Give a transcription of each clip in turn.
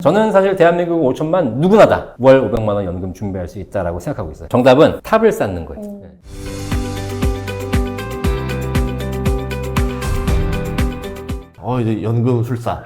저는 사실 대한민국 5천만 누구나 다 월 500만 원 연금 준비할 수 있다라고 생각하고 있어요. 정답은 탑을 쌓는 거예요. 네. 이제 연금술사.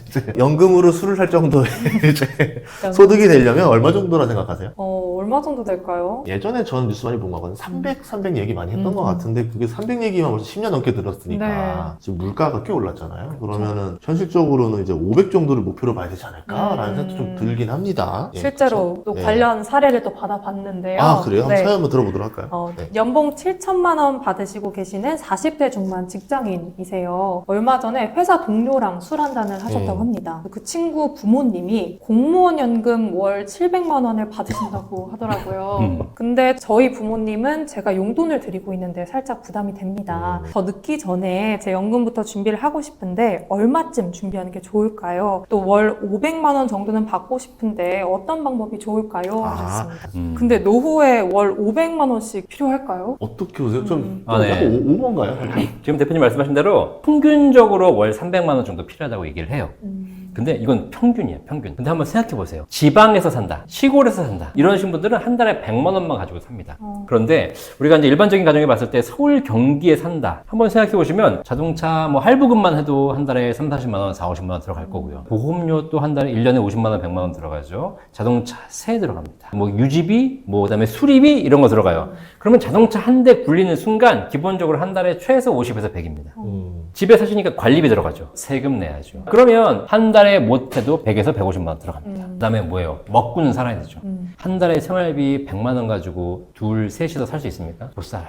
이제 연금으로 술을 살 정도의 이제 소득이 되려면 얼마 정도라 생각하세요? 얼마 정도 될까요? 예전에 전 뉴스 많이 본 거거든요. 300 얘기 많이 했던 것 같은데 그게 300 얘기만 벌써 10년 넘게 들었으니까 네. 지금 물가가 꽤 올랐잖아요. 그러면은 현실적으로는 이제 500 정도를 목표로 봐야 되지 않을까라는 생각도 좀 들긴 합니다. 예, 실제로 그렇죠? 또 네. 관련 사례를 또 받아봤는데요. 아, 그래요? 한번 네. 사연 한번 들어보도록 할까요? 네. 연봉 7천만 원 받으시고 계시는 40대 중반 직장인이세요. 얼마 전에 회사 동료랑 술 한잔을 하셨다고 합니다. 그 친구 부모님이 공무원 연금 월 700만 원을 받으신다고 하더라고요. 근데 저희 부모님은 제가 용돈을 드리고 있는데 살짝 부담이 됩니다. 더 늦기 전에 제 연금부터 준비를 하고 싶은데 얼마쯤 준비하는 게 좋을까요? 또 월 500만 원 정도는 받고 싶은데 어떤 방법이 좋을까요? 하셨습니다. 근데 노후에 월 500만 원씩 필요할까요? 어떻게 보세요? 좀 네. 약간 오버인가요? 지금 대표님 말씀하신 대로 평균적으로 월 300만 원 정도 필요하다고 얘기를 해요. 근데 이건 평균이에요, 평균. 근데 한번 생각해 보세요. 지방에서 산다, 시골에서 산다. 이러신 분들은 한 달에 100만 원만 가지고 삽니다. 그런데 우리가 이제 일반적인 가정에 봤을 때 서울, 경기에 산다. 한번 생각해 보시면 자동차 뭐 할부금만 해도 한 달에 3, 40만 원, 4, 50만 원 들어갈 거고요. 보험료 또 한 달에 1년에 50만 원, 100만 원 들어가죠. 자동차세 들어갑니다. 뭐 유지비, 뭐 그다음에 수리비 이런 거 들어가요. 그러면 자동차 한 대 굴리는 순간 기본적으로 한 달에 최소 50에서 100입니다. 집에 사시니까 관리비 들어가죠. 세금 내야죠. 그러면 한 달에 못해도 100에서 150만 원 들어갑니다. 그 다음에 뭐예요? 먹고는 살아야 되죠. 한 달에 생활비 100만 원 가지고 둘, 셋이서 살 수 있습니까? 못 살아요.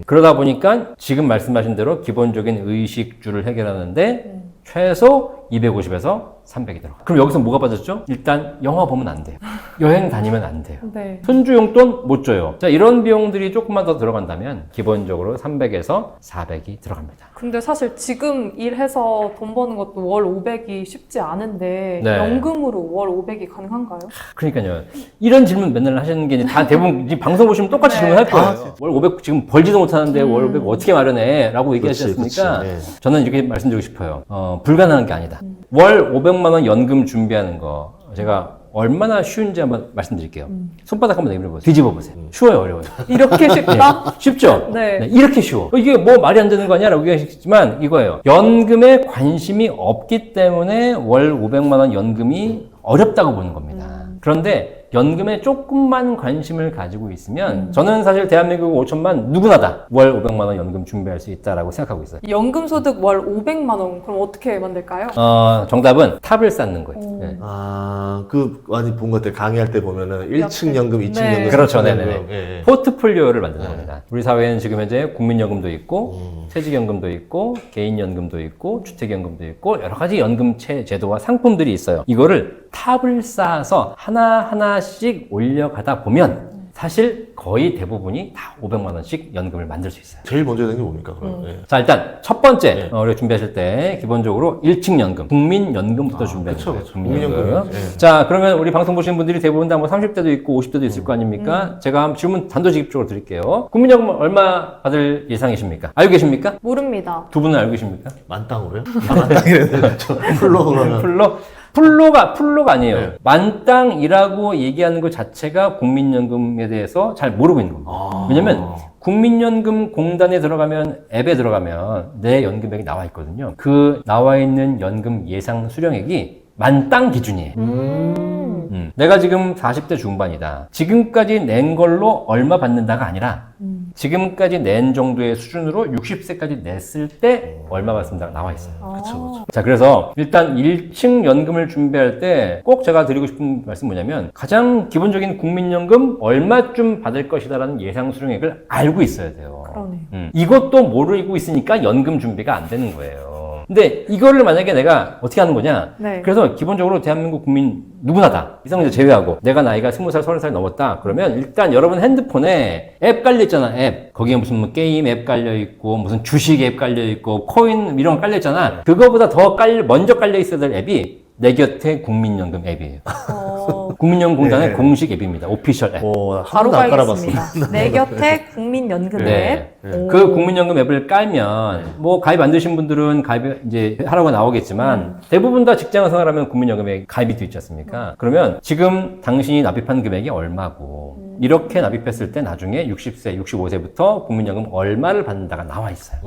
그러다 보니까 지금 말씀하신 대로 기본적인 의식주를 해결하는데 최소 250에서 300이 들어가. 그럼 여기서 뭐가 빠졌죠? 일단 영화 보면 안 돼요. 여행 다니면 안 돼요. 네. 손주 용돈 못 줘요. 자, 이런 비용들이 조금만 더 들어간다면 기본적으로 300에서 400이 들어갑니다. 근데 사실 지금 일해서 돈 버는 것도 월 500이 쉽지 않은데 네. 연금으로 월 500이 가능한가요? 그러니까요. 이런 질문 맨날 하시는 게 이제 다 대부분 이 방송 보시면 똑같이 네. 질문할 거예요. 아, 월 500 지금 벌지도 못하는데 월 500 어떻게 마련해? 라고 얘기하지 그렇지, 않습니까? 그렇지. 저는 이렇게 말씀드리고 싶어요. 불가능한 게 아니다. 월 500만 원 연금 준비하는 거 제가 얼마나 쉬운지 한번 말씀드릴게요. 손바닥 한번 내밀어보세요. 뒤집어 보세요. 쉬워요, 어려워요? 이렇게 쉽다? 쉽죠? 네. 이렇게 쉬워. 이게 뭐 말이 안 되는 거 아니야? 라고 얘기하시지만 이거예요. 연금에 관심이 없기 때문에 월 500만 원 연금이 어렵다고 보는 겁니다. 그런데 연금에 조금만 관심을 가지고 있으면 저는 사실 대한민국 5천만 누구나 다 월 500만 원 연금 준비할 수 있다라고 생각하고 있어요. 연금 소득 월 500만 원 그럼 어떻게 만들까요? 정답은 탑을 쌓는 거예요. 네. 많이 본 것 같아요. 강의할 때 보면은 1층 연금, 2층 네. 연금, 그렇죠. 3층 네네네. 연금. 예. 포트폴리오를 만드는 겁니다. 우리 사회에는 지금 현재 국민연금도 있고, 퇴직연금도 있고, 개인연금도 있고, 주택연금도 있고, 여러 가지 연금 제도와 상품들이 있어요. 이거를 탑을 쌓아서 하나하나씩 올려가다 보면 사실 거의 대부분이 다 500만 원씩 연금을 만들 수 있어요. 제일 먼저 되는 게 뭡니까? 그럼? 예. 자, 일단 첫 번째 우리가 준비하실 때 기본적으로 1층 연금, 국민연금부터 준비하는 그쵸, 거예요. 그쵸. 국민연금. 국민연금이요. 예. 자, 그러면 우리 방송 보시는 분들이 대부분 다 뭐 30대도 있고 50대도 있을 거 아닙니까? 제가 한번 질문 단도직입적으로 드릴게요. 국민연금 얼마 받을 예상이십니까? 알고 계십니까? 모릅니다. 두 분은 알고 계십니까? 만땅으로요? 만땅이래요. 풀로 그러면. 풀로가 아니에요. 네. 만땅이라고 얘기하는 것 자체가 국민연금에 대해서 잘 모르고 있는 겁니다. 왜냐면 국민연금 공단에 들어가면 앱에 들어가면 내 연금액이 나와 있거든요. 그 나와 있는 연금 예상 수령액이 만땅 기준이에요. 내가 지금 40대 중반이다. 지금까지 낸 걸로 얼마 받는다가 아니라 지금까지 낸 정도의 수준으로 60세까지 냈을 때 얼마 받습니다가 나와 있어요. 그쵸. 자, 그래서 일단 1층 연금을 준비할 때 꼭 제가 드리고 싶은 말씀 뭐냐면 가장 기본적인 국민연금 얼마쯤 받을 것이다라는 예상 수령액을 알고 있어야 돼요. 그러네. 이것도 모르고 있으니까 연금 준비가 안 되는 거예요. 근데 이거를 만약에 내가 어떻게 하는 거냐? 네. 그래서 기본적으로 대한민국 국민 누구나 다 이성자 제외하고 내가 나이가 20살, 30살 넘었다. 그러면 일단 여러분 핸드폰에 앱 깔려 있잖아. 앱. 거기에 무슨 뭐 게임 앱 깔려 있고 무슨 주식 앱 깔려 있고 코인 이런 거 깔려 있잖아. 그거보다 더 먼저 깔려 있어야 될 앱이 내 곁에 국민연금 앱이에요. 국민연금공단의 네. 공식 앱입니다. 오피셜 앱. 한 바로 번도 안 깔아봤어요. 가겠습니다. 내 곁에 국민연금 네. 앱. 네. 그 국민연금 앱을 깔면 뭐 가입 안 되신 분들은 가입 이제 하라고 나오겠지만 대부분 다 직장 생활하면 국민연금에 가입이 돼 있지 않습니까? 그러면 지금 당신이 납입한 금액이 얼마고 이렇게 납입했을 때 나중에 60세, 65세부터 국민연금 얼마를 받는다가 나와 있어요.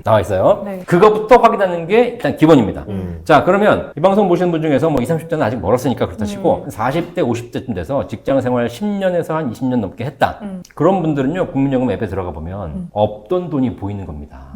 나와 있어요. 네. 그거부터 확인하는 게 일단 기본입니다. 자, 그러면 이 방송 보시는 분 중에서 뭐 20, 30대는 아직 멀었으니까 그렇다 치고 40대, 50대쯤 돼서 직장 생활 10년에서 한 20년 넘게 했다. 그런 분들은요, 국민연금 앱에 들어가 보면 없던 돈이 보이는 겁니다.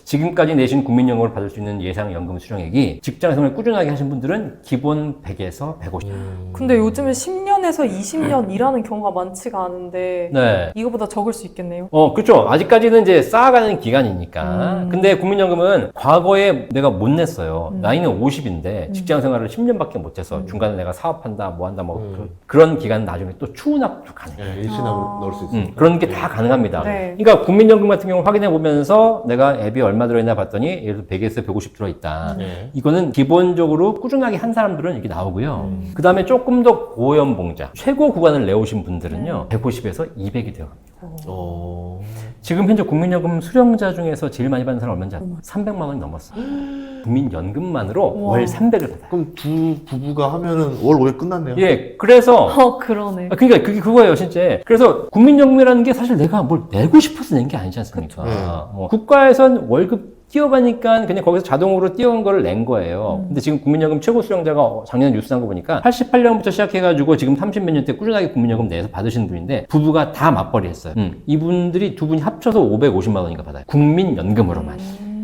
지금까지 내신 국민연금을 받을 수 있는 예상 연금 수령액이 직장 생활 꾸준하게 하신 분들은 기본 100에서 150. 근데 요즘에 10년에서 20년 일하는 경우가 많지가 않은데 네. 이거보다 적을 수 있겠네요. 그렇죠. 아직까지는 이제 쌓아가는 기간이니까. 근데 국민연금은 과거에 내가 못 냈어요. 나이는 50인데 직장 생활을 10년밖에 못 해서 중간에 내가 사업한다, 뭐 한다, 뭐 그런 기간 나중에 또 추후납도 가능해요. 네, 일시납을 넣을 수 있어요. 그런 게 다 가능합니다. 네. 그러니까 국민연금 같은 경우 확인해 보면서 내가 앱이 얼마 들어있나 봤더니 예를 들어 100에서 150 들어있다. 네. 이거는 기본적으로 꾸준하게 한 사람들은 이게 나오고요. 그 다음에 조금 더 고연봉자, 최고 구간을 내오신 분들은요, 150에서 200이 돼요. 어... 지금 현재 국민연금 수령자 중에서 제일 많이 받는 사람 얼마인지 알아요? 300만 원이 넘었어요. 국민연금만으로 월 300을 받아요. 그럼 두 부부가 하면은 월 500 끝났네요. 예, 그래서 그러네. 그러니까 그게 그거예요, 진짜. 그래서 국민연금이라는 게 사실 내가 뭘 내고 싶어서 낸 게 아니지 않습니까? 그쵸. 네. 국가에선 월급 뛰어가니까 그냥 거기서 자동으로 뛰어간 거를 낸 거예요. 근데 지금 국민연금 최고 수령자가 작년에 뉴스 한 거 보니까 88년부터 시작해가지고 지금 30몇 년 때 꾸준하게 국민연금 내에서 받으시는 분인데 부부가 다 맞벌이 했어요. 이분들이 두 분이 합쳐서 550만 원인가 받아요. 국민연금으로만.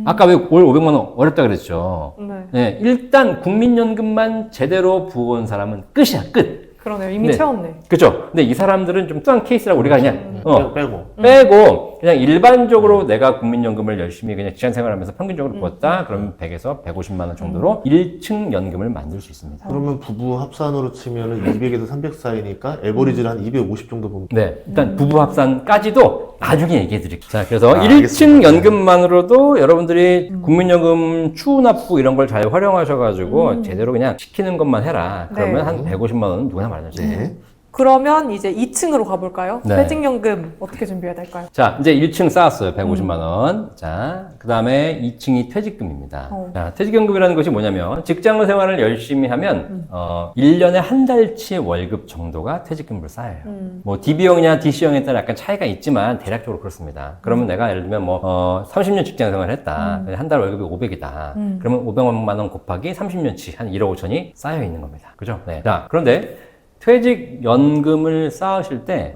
아까 왜 월 500만 원 어렵다 그랬죠? 네. 네, 일단 국민연금만 제대로 부어온 사람은 끝이야, 끝. 그러네요. 이미 네. 채웠네. 그죠? 근데 이 사람들은 좀 특이한 케이스라고 우리가 그냥 빼고. 그냥 일반적으로 내가 국민연금을 열심히 그냥 직장 생활하면서 평균적으로 부었다. 그러면 100에서 150만 원 정도로 1층 연금을 만들 수 있습니다. 그러면 부부 합산으로 치면은 200에서 300 사이니까 에버리지를 한 250 정도 보면 네, 일단 부부 합산까지도 나중에 얘기해 드릴게요. 자, 그래서 1층 알겠습니다. 연금만으로도 여러분들이 국민연금 추납부 이런 걸 잘 활용하셔가지고 제대로 그냥 시키는 것만 해라. 그러면 네. 한 150만 원은 누구나 마련할 수 있어요. 네. 그러면 이제 2층으로 가볼까요? 네. 퇴직연금 어떻게 준비해야 될까요? 자, 이제 1층 쌓았어요. 150만 원. 자, 그 다음에 2층이 퇴직금입니다. 자, 퇴직연금이라는 것이 뭐냐면 직장 생활을 열심히 하면 1년에 한 달치 월급 정도가 퇴직금으로 쌓여요. 뭐 DB형이냐 DC형에 따라 약간 차이가 있지만 대략적으로 그렇습니다. 그러면 내가 예를 들면 뭐 30년 직장 생활을 했다. 한 달 월급이 500이다. 그러면 500만 원 곱하기 30년치 한 1억 5천이 쌓여 있는 겁니다. 그죠? 네. 자, 그런데 퇴직연금을 쌓으실 때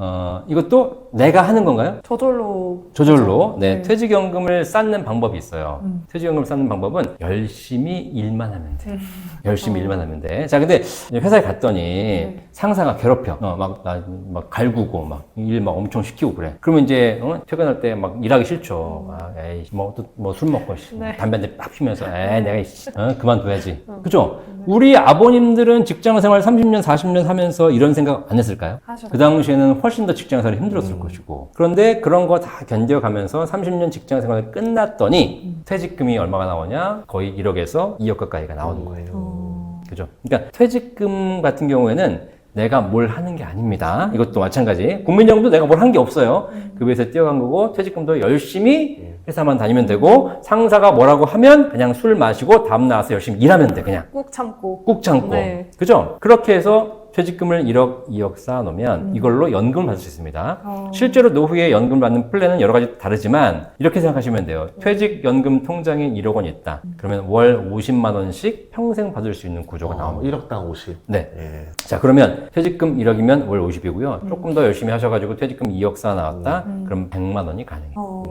이것도 내가 하는 건가요? 저절로 네, 네. 퇴직연금을 쌓는 방법이 있어요. 퇴직연금을 쌓는 방법은 열심히 일만 하면 돼. 열심히 일만 하면 돼. 자, 근데 회사에 갔더니 상사가 괴롭혀. 막 갈구고 막 일 막 엄청 시키고 그래. 그러면 이제 퇴근할 때 막 일하기 싫죠. 에이 뭐 술 먹고 네. 담배 한 대 빡 피면서 내가 그만둬야지. 그죠? 우리 아버님들은 직장 생활 30년, 40년 하면서 이런 생각 안 했을까요? 하셨죠. 그 당시에는 훨씬 더 직장 생활이 힘들었을 것이고. 그런데 그런 거 다 견뎌가면서 30년 직장 생활이 끝났더니 퇴직금이 얼마가 나오냐? 거의 1억에서 2억 가까이가 나오는 거예요. 그죠? 그러니까 퇴직금 같은 경우에는 내가 뭘 하는 게 아닙니다. 이것도 마찬가지. 국민연금도 내가 뭘 한 게 없어요. 그 위해서 뛰어간 거고, 퇴직금도 열심히 회사만 다니면 되고, 상사가 뭐라고 하면 그냥 술 마시고 다음 나와서 열심히 일하면 돼, 그냥. 꾹 참고. 꾹 참고. 네. 그죠? 그렇게 해서 퇴직금을 1억, 2억 쌓아놓으면 이걸로 연금을 받을 수 있습니다. 실제로 노후에 연금 받는 플랜은 여러 가지 다르지만 이렇게 생각하시면 돼요. 퇴직연금 통장에 1억 원이 있다. 그러면 월 50만 원씩 평생 받을 수 있는 구조가 나옵니다. 1억당 50. 네. 예. 자, 그러면 퇴직금 1억이면 월 50이고요. 조금 더 열심히 하셔가지고 퇴직금 2억 쌓아 나왔다. 그럼 100만 원이 가능해요.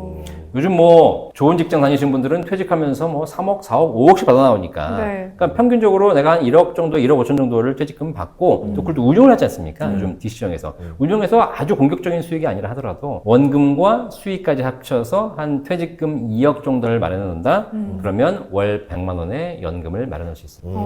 요즘 뭐 좋은 직장 다니신 분들은 퇴직하면서 뭐 3억, 4억, 5억씩 받아 나오니까. 네. 그러니까 평균적으로 내가 한 1억 정도, 1억 5천 정도를 퇴직금 받고 또 그걸 또 운용을 하지 않습니까? 요즘 DC형에서. 운용해서 아주 공격적인 수익이 아니라 하더라도 원금과 수익까지 합쳐서 한 퇴직금 2억 정도를 마련해 놓는다? 그러면 월 100만 원의 연금을 마련할 수 있습니다.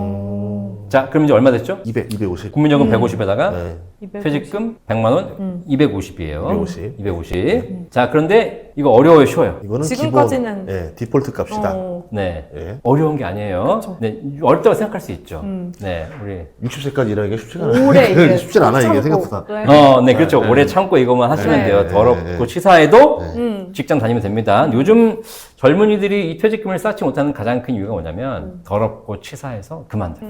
자, 그럼 이제 얼마 됐죠? 250. 국민연금 150에다가 네. 250. 퇴직금 100만 원 250이에요. 250. 250. 자, 그런데 이거 어려워요, 쉬워요? 이거는 지금까지는 기본, 예, 디폴트 값이다. 네. 예. 어려운 게 아니에요. 그쵸. 네. 어렵다고 생각할 수 있죠. 음. 네. 우리 60세까지 일하는 게 쉽지가 않아요. 오래 이제 쉽진 않아, 이게 참고. 생각보다. 네. 네, 그렇죠. 네. 오래 참고 이것만 하시면 네. 돼요. 네. 더럽고 네. 치사해도 네. 직장 다니면 됩니다. 요즘 젊은이들이 이 퇴직금을 쌓지 못하는 가장 큰 이유가 뭐냐면 더럽고 치사해서 그만둬.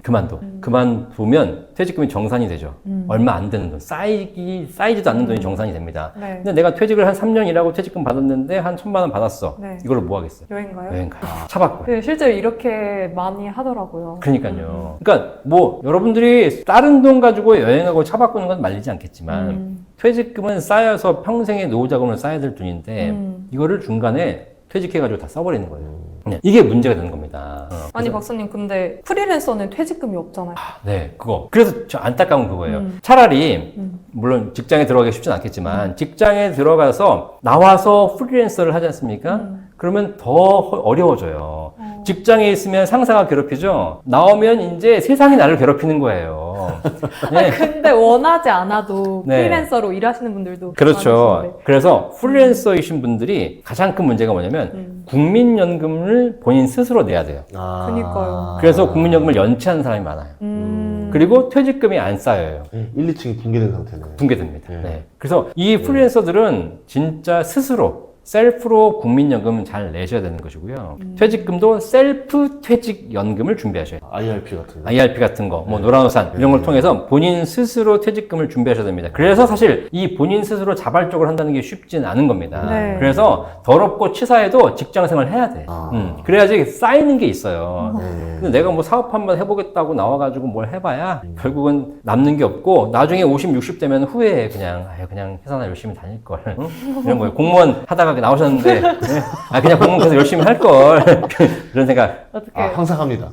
그만둬. 그만두면 퇴직금이 정산이 되죠. 얼마 안 되는 돈. 쌓이지도 않는 돈이 정산이 됩니다. 네. 근데 내가 퇴직을 한 3년 일하고 퇴직금 받았는데 한 1,000만 원 받았어. 네. 이걸로 뭐 하겠어요? 여행 가요? 여행 가요. 차 바꿔요. 네, 실제로 이렇게 많이 하더라고요. 그러니까요. 그러니까 뭐 여러분들이 다른 돈 가지고 여행하고 차 바꾸는 건 말리지 않겠지만 퇴직금은 쌓여서 평생의 노후 자금을 쌓아야 될 돈인데 이거를 중간에 퇴직해가지고 다 써버리는 거예요. 네, 이게 문제가 되는 겁니다. 아니 박사님 근데 프리랜서는 퇴직금이 없잖아요. 네, 그거. 그래서 저 안타까운 그거예요. 차라리, 물론 직장에 들어가기 쉽진 않겠지만, 직장에 들어가서 나와서 프리랜서를 하지 않습니까? 그러면 더 어려워져요. 직장에 있으면 상사가 괴롭히죠? 나오면 이제 세상이 나를 괴롭히는 거예요. 네. 근데 원하지 않아도 네. 프리랜서로 일하시는 분들도 그렇죠. 많으신데. 그래서 프리랜서이신 분들이 가장 큰 문제가 뭐냐면, 국민연금을 본인 스스로 내야 돼요. 아. 그니까요. 그래서 국민연금을 연체하는 사람이 많아요. 그리고 퇴직금이 안 쌓여요. 1, 2층이 붕괴된 상태네요. 붕괴됩니다. 네. 네. 그래서 이 프리랜서들은 진짜 스스로 셀프로 국민연금은 잘 내셔야 되는 것이고요. 퇴직금도 셀프 퇴직연금을 준비하셔야 돼요. IRP 같은 거. IRP 같은 거, 뭐 노란우산 이런 걸 통해서 본인 스스로 퇴직금을 준비하셔야 됩니다. 그래서 사실 이 본인 스스로 자발적으로 한다는 게 쉽진 않은 겁니다. 네. 그래서 더럽고 치사해도 직장 생활 해야 돼. 그래야지 쌓이는 게 있어요. 네. 근데 내가 뭐 사업 한번 해보겠다고 나와가지고 뭘 해봐야 결국은 남는 게 없고 나중에 50, 60 되면 후회해. 그냥 회사나 열심히 다닐 걸. 응? 이런 거예요. 공무원 하다가 나오셨는데 그냥 공무원 계속 열심히 할 걸. 이런 생각. 어떻게? 아, 항상 합니다.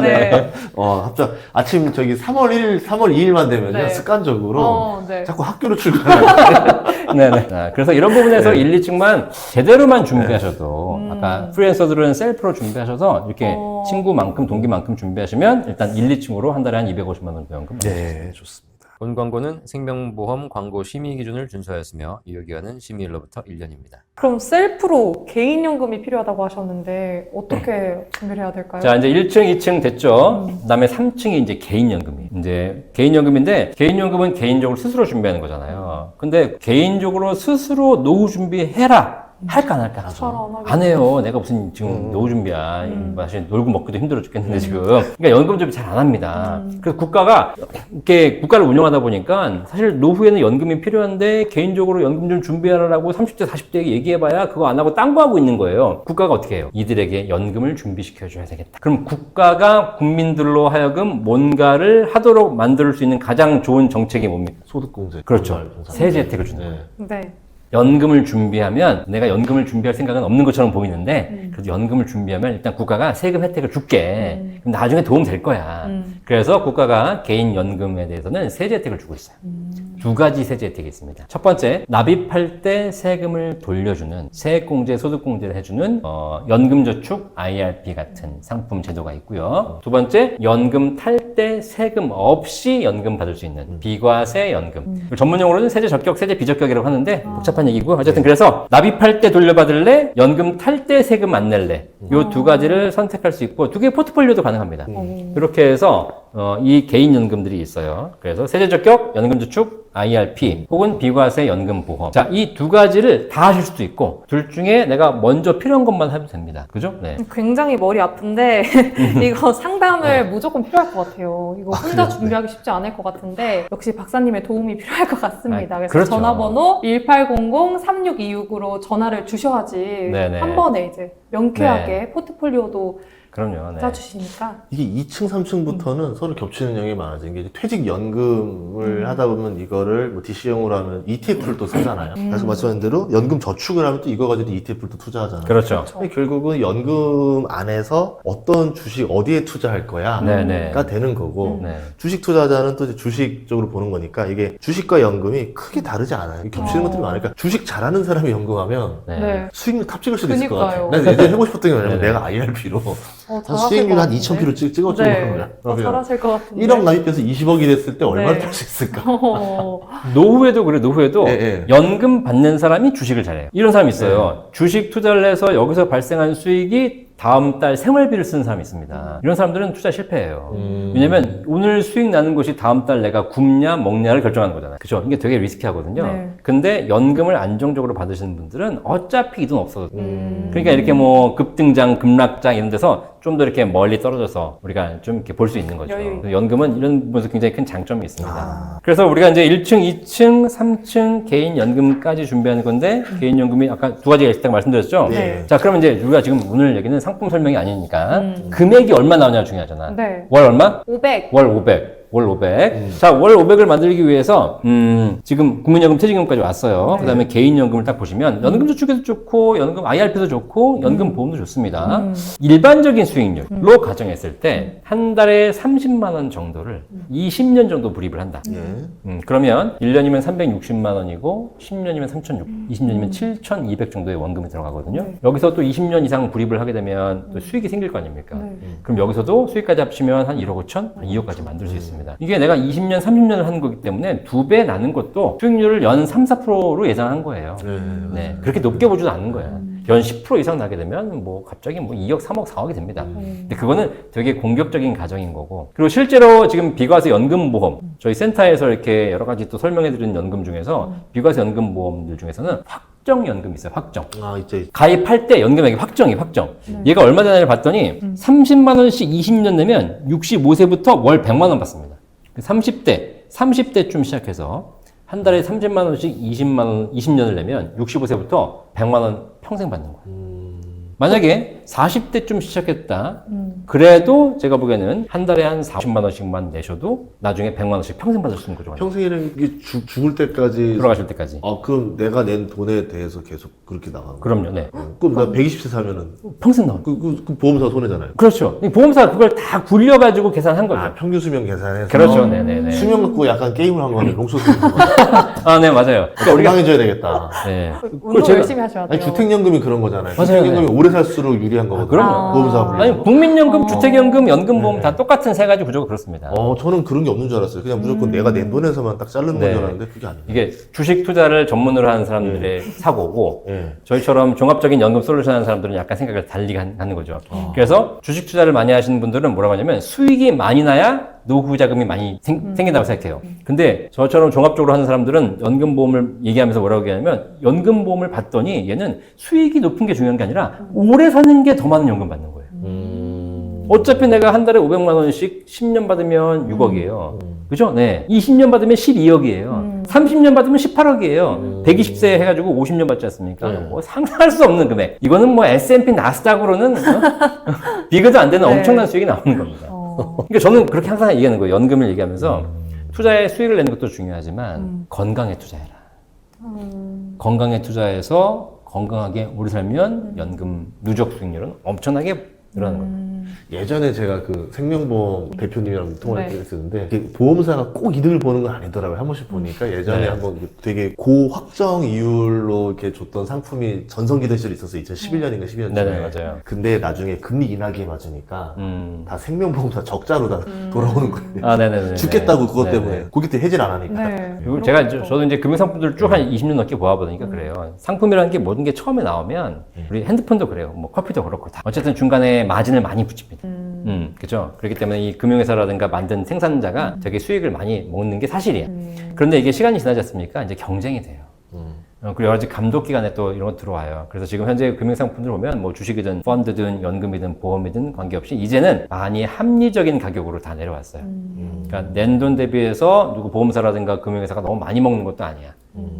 네. 합작 아침 3월 2일만 되면요. 네. 습관적으로 네. 자꾸 학교로 출근하는 네네. 그래서 이런 부분에서 1, 2층만 제대로만 준비하셔도 아까 프리랜서들은 셀프로 준비하셔서 이렇게 친구만큼 동기만큼 준비하시면 일단 1, 2층으로 한 달에 한 250만 원 연금. 네, 좋습니다. 본 광고는 생명보험 광고 심의 기준을 준수하였으며 유효기간은 심의일로부터 1년입니다. 그럼 셀프로 개인연금이 필요하다고 하셨는데 어떻게 준비를 해야 될까요? 자, 이제 1층, 2층 됐죠. 그 다음에 3층이 이제 개인연금이에요. 이제 개인연금인데, 개인연금은 개인적으로 스스로 준비하는 거잖아요. 근데 개인적으로 스스로 노후 준비해라. 할까 안 할까? 잘 안 하겠다. 안 해요. 내가 무슨 지금 노후 준비야. 사실 놀고 먹기도 힘들어 죽겠는데 지금. 그러니까 연금 준비 잘 안 합니다. 그래서 국가가 이렇게 국가를 운영하다 보니까 사실 노후에는 연금이 필요한데 개인적으로 연금 좀 준비하라고 30대, 40대에 얘기해봐야 그거 안 하고 딴 거 하고 있는 거예요. 국가가 어떻게 해요? 이들에게 연금을 준비시켜줘야 되겠다. 그럼 국가가 국민들로 하여금 뭔가를 하도록 만들 수 있는 가장 좋은 정책이 뭡니까? 소득공제. 그렇죠. 세제 혜택을 주는 거예요. 네. 연금을 준비하면 내가 연금을 준비할 생각은 없는 것처럼 보이는데 그래도 연금을 준비하면 일단 국가가 세금 혜택을 줄게. 그럼 나중에 도움 될 거야. 그래서 국가가 개인 연금에 대해서는 세제 혜택을 주고 있어요. 두 가지 세제 혜택이 있습니다. 첫 번째, 납입할 때 세금을 돌려주는 세액공제, 소득공제를 해주는 연금저축 IRP 같은 상품 제도가 있고요. 두 번째, 연금 탈 때 세금 없이 연금 받을 수 있는 비과세 연금. 전문용어로는 세제 적격, 세제 비적격이라고 하는데 복잡한 얘기고 어쨌든 그래서 납입할 때 돌려받을래, 연금 탈 때 세금 안 낼래. 요 두 가지를 선택할 수 있고 두 개의 포트폴리오도 가능합니다. 이렇게 해서 이 개인 연금들이 있어요. 그래서 세제 적격, 연금저축, IRP 혹은 비과세 연금보험. 자, 이 두 가지를 다 하실 수도 있고 둘 중에 내가 먼저 필요한 것만 해도 됩니다. 그죠? 네. 굉장히 머리 아픈데 이거 상담을 무조건 필요할 것 같아요. 이거 혼자 준비하기 쉽지 않을 것 같은데 역시 박사님의 도움이 필요할 것 같습니다. 그래서 그렇죠. 전화번호 1800-3626으로 전화를 주셔야지 네네. 한 번에 이제 명쾌하게 포트폴리오도 그럼요. 네. 짜주시니까. 이게 2층, 3층부터는 서로 겹치는 형이 많아지는 게 이제 퇴직연금을 하다 보면 이거를 뭐 DC형으로 하면 ETF를 또 쓰잖아요. 그래서 말씀하신 대로 연금 저축을 하면 또 이거 가지고 ETF를 또 투자하잖아요. 그렇죠. 근데 결국은 연금 안에서 어떤 주식 어디에 투자할 거야가 네네. 되는 거고 네. 주식 투자자는 또 이제 주식적으로 보는 거니까 이게 주식과 연금이 크게 다르지 않아요. 겹치는 것들이 많으니까 주식 잘하는 사람이 연금하면 네. 네. 수익률 탑 찍을 수도 있을 것 그니까요. 같아요. 난 예전에 해보고 싶었던 게 뭐냐면 네네. 내가 IRP로 수익률 한 2,000km 찍어주는 거야. 잘하실 것 같은데. 1억 납입해서 20억이 됐을 때 얼마나 네. 탈 수 있을까? 노후에도 그래, 노후에도 예, 예. 연금 받는 사람이 주식을 잘해요. 이런 사람이 있어요. 주식 투자를 해서 여기서 발생한 수익이 다음 달 생활비를 쓰는 사람이 있습니다. 이런 사람들은 투자 실패해요. 왜냐면 오늘 수익 나는 것이 다음 달 내가 굶냐 먹냐를 결정하는 거잖아요. 그죠? 이게 되게 리스키하거든요. 네. 근데 연금을 안정적으로 받으시는 분들은 어차피 이 돈 없어도 그러니까 이렇게 뭐 급등장, 급락장 이런 데서 좀 더 이렇게 멀리 떨어져서 우리가 좀 이렇게 볼 수 있는 거죠. 여유. 그래서 연금은 이런 부분에서 굉장히 큰 장점이 있습니다. 그래서 우리가 이제 1층, 2층, 3층 개인 연금까지 준비하는 건데 개인 연금이 아까 두 가지가 있다고 말씀드렸죠. 네. 자, 그러면 이제 우리가 지금 오늘 얘기는 상품 설명이 아니니까 금액이 얼마 나오냐가 중요하잖아. 네. 월 얼마? 500. 월 500. 월 500. 자, 월 500을 만들기 위해서, 지금 국민연금 퇴직연금까지 왔어요. 그 다음에 개인연금을 딱 보시면, 연금저축에도 좋고, 연금 IRP도 좋고, 연금보험도 좋습니다. 일반적인 수익률로 가정했을 때, 한 달에 30만원 정도를 20년 정도 불입을 한다. 예. 그러면 1년이면 360만원이고, 10년이면 3,600, 20년이면 7,200 정도의 원금이 들어가거든요. 여기서 또 20년 이상 불입을 하게 되면 또 수익이 생길 거 아닙니까? 그럼 여기서도 수익까지 합치면 한 1억 5천, 한 2억까지 만들 수 있습니다. 이게 내가 20년, 30년을 하는 거기 때문에 2배 나는 것도 수익률을 연 3, 4%로 예상한 거예요. 네. 그렇게 높게 보지도 않는 거예요. 연 10% 이상 나게 되면 뭐 갑자기 뭐 2억, 3억, 4억이 됩니다. 근데 그거는 되게 공격적인 가정인 거고. 그리고 실제로 지금 비과세 연금보험, 저희 센터에서 이렇게 여러 가지 또 설명해 드리는 연금 중에서 비과세 연금보험들 중에서는 확정연금이 있어요. 확정. 아, 있죠. 가입할 때 연금액이 확정이 확정. 얘가 얼마 되나를 봤더니 30만 원씩 20년 내면 65세부터 월 100만 원 받습니다. 30대쯤 시작해서 한 달에 30만 원씩 20만 원, 20년을 내면 65세부터 100만 원 평생 받는 거예요. 만약에 40대쯤 시작했다. 그래도 제가 보기에는 한 달에 한 40만 원씩만 내셔도 나중에 100만 원씩 평생 받을 수 있는 거죠. 평생이라는 게 죽을 때까지. 돌아가실 때까지. 그럼 내가 낸 돈에 대해서 계속 그렇게 나가는 거야? 그럼요. 네. 그럼 나 120세 사면은 평생 나와요. 그 보험사 손해잖아요. 그렇죠. 이 보험사가 그걸 다 굴려가지고 계산한 거죠. 평균 수명 계산해서. 그렇죠. 네네네. 수명 갖고 약간 게임을 한 거네. 롱소스. 아, 네, 맞아요. 그러니까 우리가 건강해져야 되겠다. 네. 운동 열심히 하셔야 돼요. 아니, 주택연금이 그런 거잖아요. 맞아요. 주택연금이 오래 살수록 유리한 거거든요. 그럼요. 보험사 불리는 아니, 거. 국민연금, 주택연금, 연금보험 다 똑같은 세 가지 구조가 그렇습니다. 저는 그런 게 없는 줄 알았어요. 그냥 무조건 내가 낸 돈에서만 딱 자르는 건 줄 알았는데 그게 아니에요. 이게 주식 투자를 전문으로 하는 사람들의 사고고, 예. 저희처럼 종합적인 연금 솔루션 하는 사람들은 약간 생각을 달리 하는 거죠. 그래서 주식 투자를 많이 하시는 분들은 뭐라고 하냐면 수익이 많이 나야 노후 자금이 많이 생긴다고 생각해요. 근데 저처럼 종합적으로 하는 사람들은 연금보험을 얘기하면서 뭐라고 얘기하냐면 연금보험을 받더니 얘는 수익이 높은 게 중요한 게 아니라 오래 사는 게 더 많은 연금 받는 거예요. 어차피 내가 한 달에 500만 원씩 10년 받으면 6억이에요. 그죠? 네. 20년 받으면 12억이에요. 30년 받으면 18억이에요. 120세 해가지고 50년 받지 않습니까? 뭐 상상할 수 없는 금액. 이거는 뭐 S&P 나스닥으로는 비교도 안 되는 네. 엄청난 수익이 나오는 겁니다. 그러니까 저는 그렇게 항상 얘기하는 거예요. 연금을 얘기하면서 투자에 수익을 내는 것도 중요하지만 건강에 투자해라. 건강에 투자해서 건강하게 오래 살면 연금 누적 수익률은 엄청나게 늘어나는 겁니다. 예전에 제가 그 생명보험 대표님이랑 통화를 네. 했었는데 이게 보험사가 꼭 이득을 보는 건 아니더라고요. 한 번씩 보니까 예전에 네. 한번 되게 고확정 이율로 이렇게 줬던 상품이 전성기던 시절이 있었어요. 2011년인가 12년쯤에. 네네, 맞아요. 근데 나중에 금리 인하기에 맞으니까 다 생명보험사 적자로 다 돌아오는 거예요. 아, 네네네. 죽겠다고 그것 네네. 때문에. 고객들 해지를 안 하니까. 네. 그리고 제가 저도 이제 금융상품들을 쭉 한 20년 넘게 모아보니까 그래요. 상품이라는 게 모든 게 처음에 나오면 우리 핸드폰도 그래요. 뭐 커피도 그렇고 다. 어쨌든 중간에 마진을 많이 붙입니다. 그죠? 그렇기 때문에 이 금융회사라든가 만든 생산자가 되게 수익을 많이 먹는 게 사실이에요. 그런데 이게 시간이 지나지 않습니까? 이제 경쟁이 돼요. 그리고 여러 가지 감독 기관에 또 이런 거 들어와요. 그래서 지금 현재 금융상품들 보면 뭐 주식이든 펀드든 연금이든 보험이든 관계없이 이제는 많이 합리적인 가격으로 다 내려왔어요. 그러니까 낸 돈 대비해서 누구 보험사라든가 금융회사가 너무 많이 먹는 것도 아니야.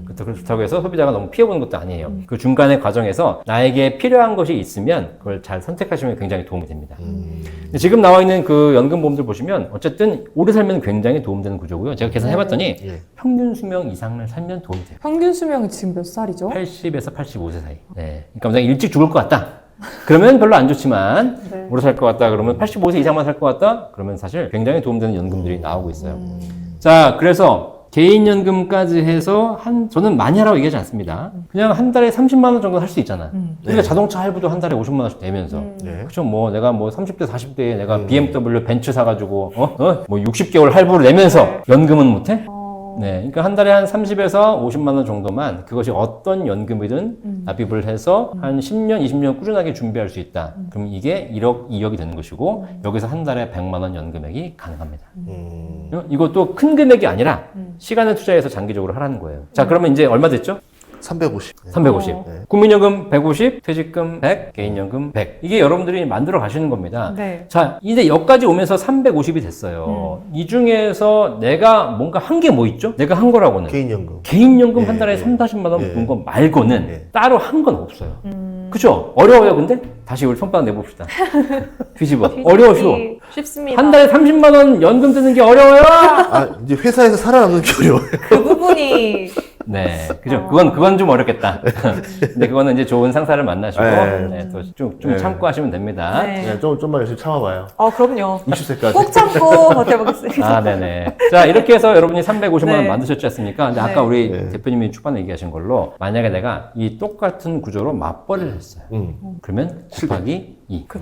그렇다고 해서 소비자가 너무 피해보는 것도 아니에요. 그 중간의 과정에서 나에게 필요한 것이 있으면 그걸 잘 선택하시면 굉장히 도움이 됩니다. 근데 지금 나와 있는 그 연금보험들 보시면 어쨌든 오래 살면 굉장히 도움되는 구조고요. 제가 계산해봤더니 예. 평균 수명 이상을 살면 도움이 돼요. 평균 수명이 지금 몇 살이죠? 80에서 85세 사이. 네. 그러니까 만약에 일찍 죽을 것 같다. 그러면 별로 안 좋지만 네. 오래 살 것 같다. 그러면 85세 이상만 살 것 같다. 그러면 사실 굉장히 도움되는 연금들이 나오고 있어요. 자, 그래서 개인연금까지 해서 저는 많이 하라고 얘기하지 않습니다. 그냥 한 달에 30만 원 정도 할 수 있잖아. 우리가 자동차 할부도 한 달에 50만 원씩 내면서. 네. 그쵸, 뭐, 내가 뭐 30대, 40대에 내가 BMW 벤츠 사가지고, 뭐 60개월 할부를 내면서 연금은 못해? 네. 그러니까 한 달에 한 30에서 50만 원 정도만 그것이 어떤 연금이든 납입을 해서 한 10년, 20년 꾸준하게 준비할 수 있다. 그럼 이게 1억, 2억이 되는 것이고, 여기서 한 달에 100만 원 연금액이 가능합니다. 이것도 큰 금액이 아니라 시간을 투자해서 장기적으로 하라는 거예요. 자, 그러면 이제 얼마 됐죠? 350. 네. 350. 어. 국민연금 150, 퇴직금 100, 개인연금 100. 이게 여러분들이 만들어 가시는 겁니다. 네. 자, 이제 여기까지 오면서 350이 됐어요. 이 중에서 내가 뭔가 한 게 뭐 있죠? 내가 한 거라고는. 개인연금. 개인연금 예, 한 달에 예. 3, 40만 원 예. 분 거 말고는 예. 따로 한 건 없어요. 그죠? 어려워요, 근데? 다시 우리 손바닥 내봅시다. 뒤집어. 어려워요. 쉽습니다. 한 달에 30만 원 연금 드는 게 어려워요? 아, 이제 회사에서 살아남는 게 어려워요. 그 부분이 네, 그죠. 그건 좀 어렵겠다. 근데 그거는 이제 좋은 상사를 만나시고, 네. 네, 또 좀 네. 참고 하시면 됩니다. 네. 네, 좀만 열심히 참아봐요. 그럼요. 60세까지. 꼭 참고 버텨보겠습니다. 아, 네네. 자, 이렇게 해서 여러분이 350만 원 네. 만드셨지 않습니까? 근데 아까 네. 우리 네. 대표님이 초반에 얘기하신 걸로, 만약에 내가 이 똑같은 구조로 맞벌이를 했어요. 그러면 곱하기 2. 끝.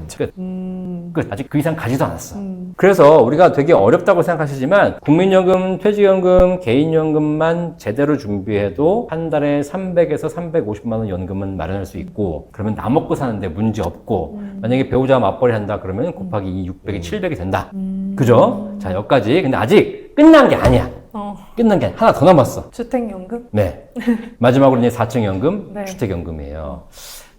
끝. 아직 그 이상 가지도 않았어. 그래서 우리가 되게 어렵다고 생각하시지만, 국민연금, 퇴직연금, 개인연금만 제대로 준비해도 한 달에 300에서 350만 원 연금은 마련할 수 있고, 그러면 나 먹고 사는데 문제 없고, 만약에 배우자와 맞벌이 한다 그러면 곱하기 2, 600이 700이 된다. 그죠? 자, 여기까지. 근데 아직 끝난 게 아니야. 끝난 게 아니야. 하나 더 남았어. 주택연금? 네. 마지막으로 이제 4층 연금, 네. 주택연금이에요.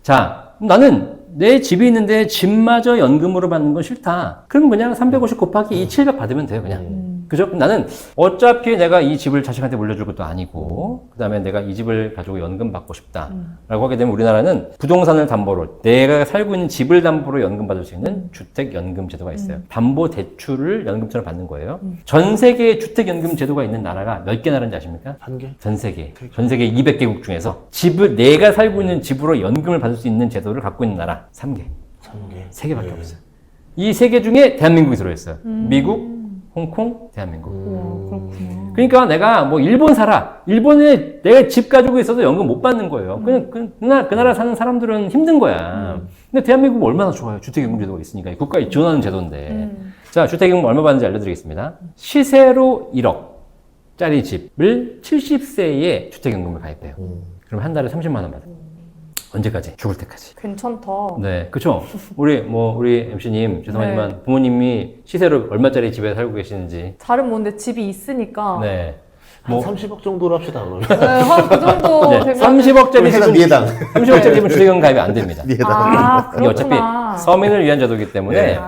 자, 나는 내 집이 있는데 집마저 연금으로 받는 건 싫다. 그러면 그냥 350 곱하기 2, 700 받으면 돼요, 그냥. 그죠? 그럼 나는 어차피 내가 이 집을 자식한테 물려줄 것도 아니고, 그 다음에 내가 이 집을 가지고 연금 받고 싶다. 라고 하게 되면 우리나라는 부동산을 담보로, 내가 살고 있는 집을 담보로 연금 받을 수 있는 주택연금 제도가 있어요. 담보 대출을 연금처럼 받는 거예요. 전 세계에 주택연금 제도가 있는 나라가 몇 개 나라인지 아십니까? 한 개? 전 세계 200개국 중에서 내가 살고 있는 집으로 연금을 받을 수 있는 제도를 갖고 있는 나라 3개. 3개. 3개밖에 없어요. 이 3개 중에 대한민국이 들어있어요. 미국, 홍콩, 대한민국. 그렇구나. 그러니까 내가 뭐 일본 살아. 일본에 내가 집 가지고 있어도 연금 못 받는 거예요. 그냥 그 나라 사는 사람들은 힘든 거야. 근데 대한민국은 얼마나 좋아요. 주택연금 제도가 있으니까. 국가에 지원하는 제도인데. 자, 주택연금 얼마 받는지 알려드리겠습니다. 시세로 1억짜리 집을 70세에 주택연금을 가입해요. 그럼 한 달에 30만 원 받아요. 언제까지? 죽을 때까지. 괜찮다. 네, 그쵸? 우리 MC님, 죄송하지만 네. 부모님이 시세로 얼마짜리 집에 살고 계시는지. 잘은 뭔데 집이 있으니까. 네. 한 30억 정도로 합시다, 그러면. 한 그 정도 네, 되면. 30억짜리 회사 집은, 니해당. 30억짜리 집은 주택연금 가입이 안 됩니다. 니해당. 아, 이게 어차피 그렇구나. 서민을 위한 제도이기 때문에. 네.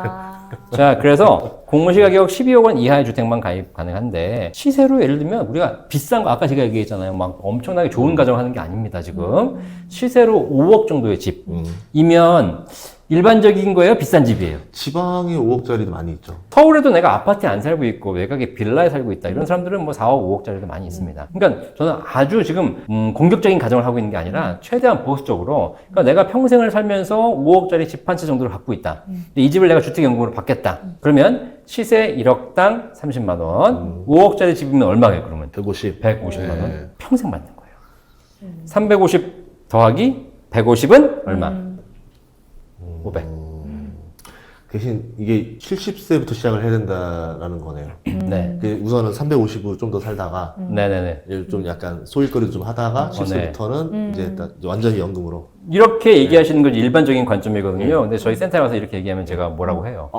자, 그래서 공시가격 12억 원 이하의 주택만 가입 가능한데, 시세로 예를 들면 우리가 비싼 거, 아까 제가 얘기했잖아요. 막 엄청나게 좋은 가정 하는 게 아닙니다, 지금. 시세로 5억 정도의 집이면 일반적인 거예요? 비싼 집이에요? 지방에 5억짜리도 많이 있죠. 서울에도 내가 아파트에 안 살고 있고 외곽에 빌라에 살고 있다. 이런 사람들은 뭐 4억, 5억짜리도 많이 있습니다. 그러니까 저는 아주 지금 공격적인 가정을 하고 있는 게 아니라 최대한 보수적으로, 그러니까 내가 평생을 살면서 5억짜리 집 한 채 정도를 갖고 있다. 근데 이 집을 내가 주택연금으로 받겠다. 그러면 시세 1억당 30만 원, 5억짜리 집이면 얼마예요? 그러면 150. 150만 원. 네. 평생 받는 거예요. 350 더하기 150은 얼마? 500. 대신 이게 70세부터 시작을 해야 된다라는 거네요. 네. 우선은 350으로 좀 더 살다가 네네네. 좀 약간 소일거리 좀 하다가 네. 70세부터는 이제 딱 완전히 연금으로. 이렇게 얘기하시는 건 일반적인 관점이거든요. 근데 저희 센터에 와서 이렇게 얘기하면 제가 뭐라고 해요?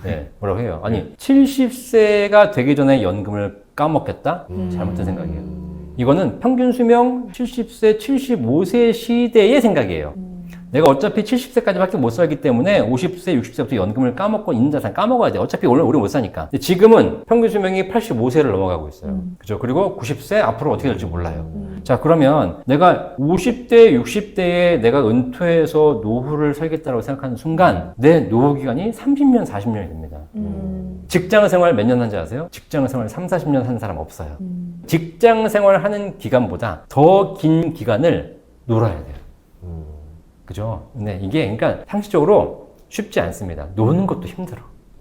네, 뭐라고 해요? 아니, 70세가 되기 전에 연금을 까먹겠다? 잘못된 생각이에요. 이거는 평균 수명 70세, 75세 시대의 생각이에요. 내가 어차피 70세까지밖에 못 살기 때문에 50세, 60세부터 연금을 까먹고 있는 자산 까먹어야 돼. 어차피 오래 못 사니까. 근데 지금은 평균 수명이 85세를 넘어가고 있어요. 그죠? 그리고 90세 앞으로 어떻게 될지 몰라요. 자, 그러면 내가 50대, 60대에 내가 은퇴해서 노후를 살겠다고 생각하는 순간 내 노후 기간이 30년, 40년이 됩니다. 직장 생활 몇 년 한지 아세요? 직장 생활 3, 40년 한 사람 없어요. 직장 생활 하는 기간보다 더 긴 기간을 놀아야 돼요. 그죠? 근데 이게, 그러니까 상식적으로 쉽지 않습니다. 노는 것도 힘들어.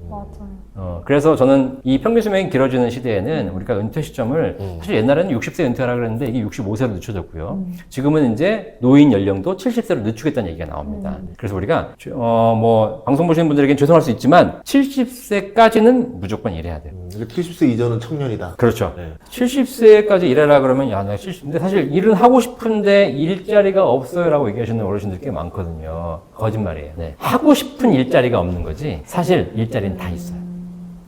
맞아요. 그래서 저는 이 평균 수명이 길어지는 시대에는 우리가 은퇴 시점을 사실 옛날에는 60세 은퇴하라 그랬는데 이게 65세로 늦춰졌고요. 지금은 이제 노인 연령도 70세로 늦추겠다는 얘기가 나옵니다. 그래서 우리가 뭐 방송 보시는 분들에겐 죄송할 수 있지만 70세까지는 무조건 일해야 돼요. 70세 이전은 청년이다. 그렇죠. 네. 70세까지 일하라 그러면 야, 나 70. 근데 사실 일은 하고 싶은데 일자리가 없어요라고 얘기하시는 어르신들 꽤 많거든요. 거짓말이에요. 네. 하고 싶은 일자리가 없는 거지. 사실 일자리는 다 있어요.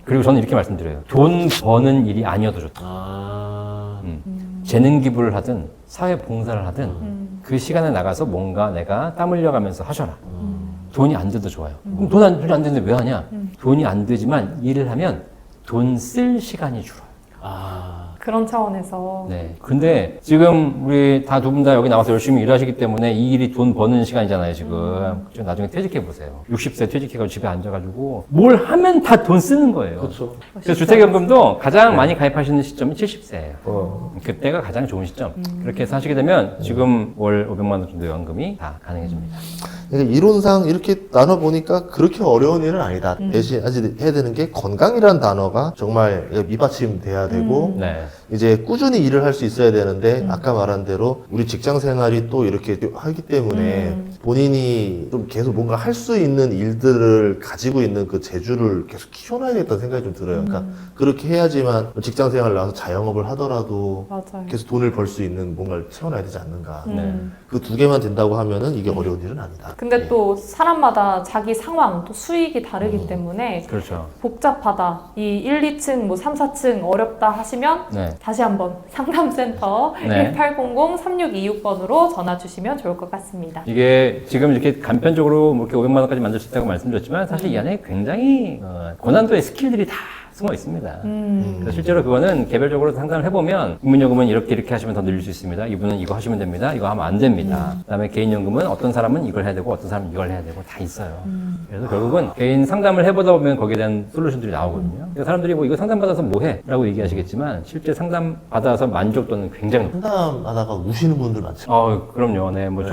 그리고 저는 이렇게 말씀드려요. 돈 버는 일이 아니어도 좋다. 재능 기부를 하든 사회 봉사를 하든 그 시간에 나가서 뭔가 내가 땀 흘려가면서 하셔라. 돈이 안 들도 좋아요. 그럼 돈이 안 드는데 왜 하냐? 돈이 안 들지만 일을 하면 돈 쓸 시간이 줄어요. 그런 차원에서 네. 근데 지금 우리 다 두 분 다 여기 나와서 열심히 일하시기 때문에 이 일이 돈 버는 시간이잖아요, 지금. 그럼 나중에 퇴직해 보세요. 60세 퇴직해가지고 집에 앉아가지고 뭘 하면 다 돈 쓰는 거예요. 그렇죠. 그래서 주택연금도 가장 많이 가입하시는 시점이 70세예요. 그때가 가장 좋은 시점. 그렇게 해서 하시게 되면 지금 월 500만 원 정도 연금이 다 가능해집니다. 그러니까 이론상 이렇게 나눠보니까 그렇게 어려운 일은 아니다. 대신 아직 해야 되는 게 건강이라는 단어가 정말 밑받침돼야 되고 네. 이제 꾸준히 일을 할 수 있어야 되는데 아까 말한 대로 우리 직장 생활이 또 이렇게 하기 때문에 본인이 좀 계속 뭔가 할 수 있는 일들을 가지고 있는 그 재주를 계속 키워놔야겠다는 생각이 좀 들어요. 그러니까 그렇게 해야지만 직장 생활 나와서 자영업을 하더라도 맞아요. 계속 돈을 벌 수 있는 뭔가를 채워놔야 되지 않는가. 네. 그 두 개만 된다고 하면은 이게 어려운 일은 아니다. 근데 또 사람마다 자기 상황, 또 수익이 다르기 때문에 그렇죠. 복잡하다. 이 1, 2층, 뭐 3, 4층 어렵다 하시면 네. 다시 한번 상담센터 네. 1800-3626번으로 전화 주시면 좋을 것 같습니다. 이게 지금 이렇게 간편적으로 뭐 이렇게 500만 원까지 만들 수 있다고 말씀드렸지만 사실 이 안에 굉장히 고난도의 스킬들이 다 숨어 있습니다. 그래서 실제로 그거는 개별적으로 상담을 해보면 국민연금은 이렇게 하시면 더 늘릴 수 있습니다. 이분은 이거 하시면 됩니다. 이거 하면 안 됩니다. 그다음에 개인연금은 어떤 사람은 이걸 해야 되고 어떤 사람은 이걸 해야 되고 다 있어요. 그래서 결국은 개인 상담을 해보다 보면 거기에 대한 솔루션들이 나오거든요. 그러니까 사람들이 뭐 이거 상담받아서 뭐 해? 라고 얘기하시겠지만 실제 상담받아서 만족도는 굉장히 높아요. 상담하다가 우시는 분들 많죠. 그럼요. 네, 뭐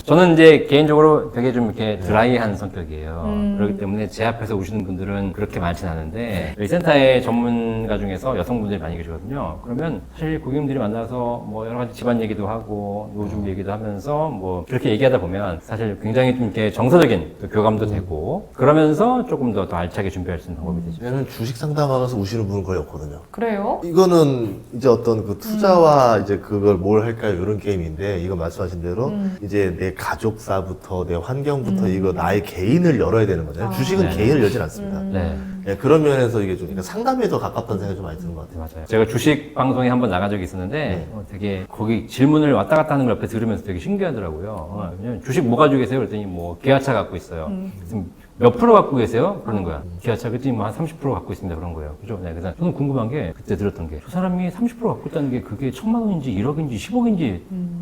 저는 이제 개인적으로 되게 좀 이렇게 드라이한 성격이에요. 그렇기 때문에 제 앞에서 우시는 분들은 그렇게 많진 않은데 여기 센터의 전문가 중에서 여성분들이 많이 계시거든요. 그러면 사실 고객님들이 만나서 뭐 여러 가지 집안 얘기도 하고 노후 얘기도 하면서 뭐 그렇게 얘기하다 보면 사실 굉장히 좀 이렇게 정서적인 또 교감도 되고 그러면서 조금 더 알차게 준비할 수 있는 방법이 되죠. 저는 주식 상담하면서 우시는 분은 거의 없거든요. 그래요? 이거는 이제 어떤 그 투자와 이제 그걸 뭘 할까요? 이런 게임인데, 이거 말씀하신 대로 이제 내 가족사부터 내 환경부터 이거 나의 개인을 열어야 되는 거잖아요. 주식은 네. 개인을 열진 않습니다. 네. 예, 그런 면에서 이게 좀 그러니까 상담에 더 가깝다는 생각이 좀 많이 드는 것 같아요. 맞아요. 제가 주식 방송에 한번 나간 적이 있었는데 되게 거기 질문을 왔다 갔다 하는 걸 옆에 들으면서 되게 신기하더라고요. 왜냐면 주식 뭐 가지고 계세요? 그랬더니 뭐 기아차 갖고 있어요. 그래서 몇 프로 갖고 계세요? 그러는 거야. 기아차 그랬더니 뭐 한 30% 갖고 있습니다. 그런 거예요. 그죠? 네, 그래서 저는 궁금한 게 그때 들었던 게 저 사람이 30% 갖고 있다는 게 그게 1,000만 원인지 1억인지 10억인지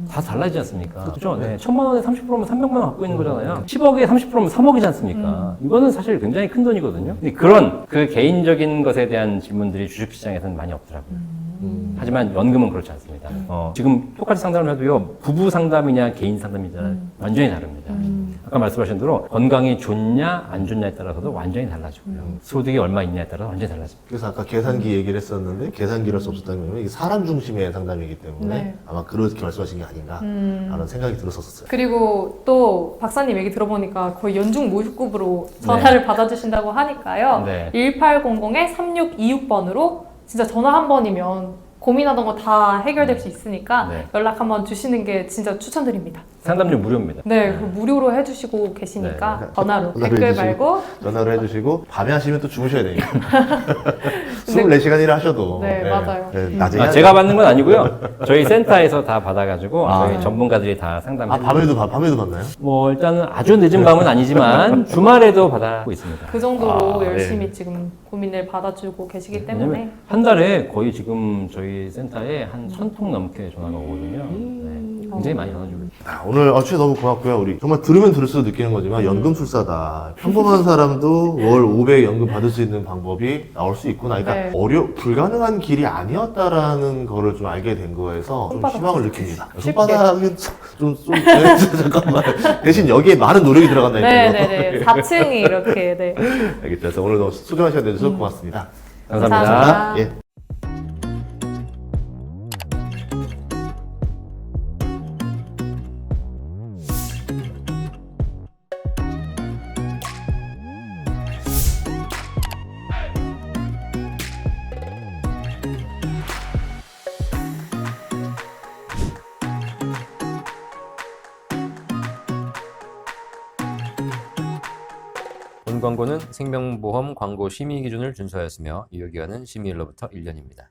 다 달라지지 않습니까? 그죠? 네. 1,000만 원에 30%면 300만 원 갖고 있는 거잖아요. 10억에 30%면 3억이지 않습니까? 이거는 사실 굉장히 큰 돈이거든요. 근데 그런 그 개인적인 것에 대한 질문들이 주식시장에서는 많이 없더라고요. 하지만 연금은 그렇지 않습니다. 지금 똑같이 상담을 해도요, 부부 상담이냐 개인 상담이냐 완전히 다릅니다. 아까 말씀하신 대로 건강이 좋냐 안 좋냐에 따라서도 완전히 달라지고요. 소득이 얼마 있냐에 따라서 완전히 달라집니다. 그래서 아까 계산기 얘기를 했었는데 계산기를 할 수 없었다는 건 이게 사람 중심의 상담이기 때문에 네. 아마 그렇게 말씀하신 게 아닌가 하는 생각이 들었었어요. 그리고 또 박사님 얘기 들어보니까 거의 연중 모집급으로 전화를 받아주신다고 하니까요. 네. 1800-3626번으로 진짜 전화 한 번이면 고민하던 거 다 해결될 수 있으니까 네. 연락 한번 주시는 게 진짜 추천드립니다. 상담료 무료입니다. 네, 그리고 무료로 해주시고 계시니까 네. 전화로 전화로 댓글 해주시고. 말고 전화를 해주시고 밤에 하시면 또 주무셔야 되니까 24시간 일을 하셔도 네, 맞아요. 낮에 해야 제가 돼요. 받는 건 아니고요. 저희 센터에서 다 받아가지고 아. 저희 전문가들이 다 상담해. 밤에도 받나요? 뭐 일단은 아주 늦은 밤은 아니지만 주말에도 받아고 있습니다. 그 정도로 아, 열심히 네. 지금 고민을 받아주고 계시기 때문에 왜냐면 한 달에 거의 지금 저희 센터에 한 1,000통 넘게 전화가 오거든요. 네. 굉장히 많이 나눠주고 있어요. 오늘 취재 너무 고맙고요. 우리 정말 들으면 들을수록 느끼는 거지만 연금술사다. 평범한 사람도 월 500 연금 받을 수 있는 방법이 나올 수 있구나. 그러니까 네. 불가능한 길이 아니었다라는 거를 좀 알게 된 거에서 좀 손바닥 희망을 쉽게. 느낍니다. 손바닥은 잠깐만. 대신 여기에 많은 노력이 들어간다니까요. 네네네. 4층이 이렇게, 네. 알겠죠. 그래서 오늘 너무 소중한 시간 내주셔서 고맙습니다. 감사합니다. 감사합니다. 예. 본 광고는 생명보험 광고 심의 기준을 준수하였으며 유효기간은 심의일로부터 1년입니다.